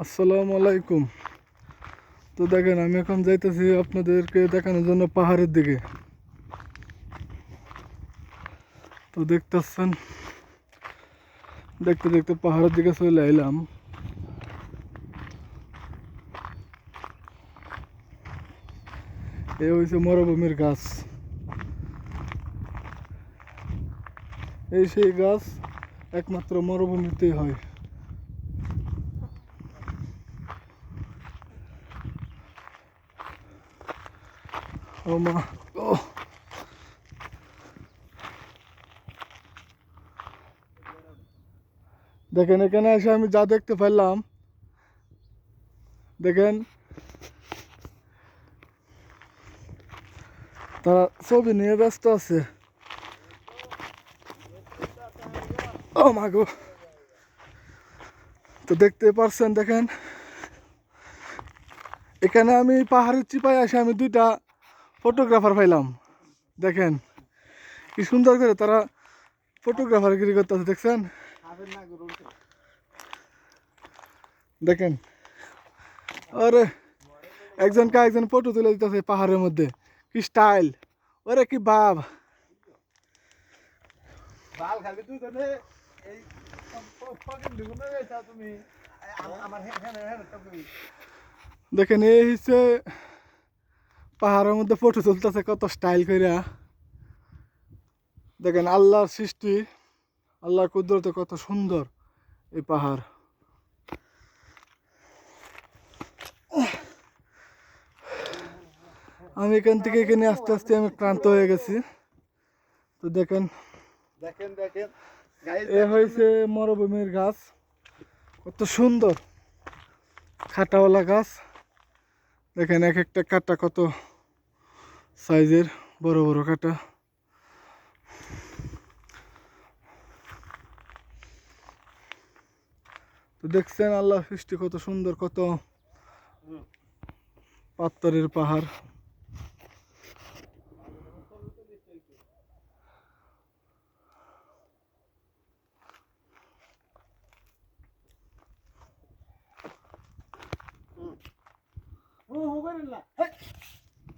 আসসালামু আলাইকুম। তো দেখেন আমি এখন যাইতেছি আপনাদেরকে দেখানোর জন্য পাহাড়ের দিকে। তো দেখতেছেন, দেখতে দেখতে পাহাড়ের দিকে চলে এলাম। এই হয়েছে মরুভূমির গাছ। এই সেই গাছ একমাত্র মরুভূমিতেই হয়। ও মা, ও দেখেন এখানে এসে আমি যা দেখতে পারলাম, দেখেন তারা ছবি নিয়ে ব্যস্ত আছে। ও মা গো, তো দেখতে পারছেন, দেখেন এখানে আমি পাহাড়ের চিপায় এসে আমি দুইটা ফটোগ্রাফার পাইলাম। দেখেন কি সুন্দর করে তারা ফটোগ্রাফার গিরি করতেছে, দেখছেন? দেখেন আরে একজনকে একজন ফটো তুলে দিতেছে পাহাড়ের মধ্যে, কি স্টাইল! ওরে কি ভাব! দেখেন এই হচ্ছে পাহাড়ের মধ্যে ফটো তুলতেছে কত স্টাইল কইরা। দেখেন আল্লাহর সৃষ্টি, আল্লাহর কুদরতে কত সুন্দর এই পাহাড়। আমি এখান থেকে এখানে আস্তে আস্তে আমি ক্লান্ত হয়ে গেছি। তো দেখেন দেখেন দেখেন এ হয়েছে মরুভূমির গাছ, কত সুন্দর কাঁটাওয়ালা গাছ। দেখেন এক একটা কাঁটা কত সাইজের, বড় বড় কাঁটা। তো দেখছেন আল্লাহ সৃষ্টি কত সুন্দর, কত পাথরের পাহাড়। ও হবে না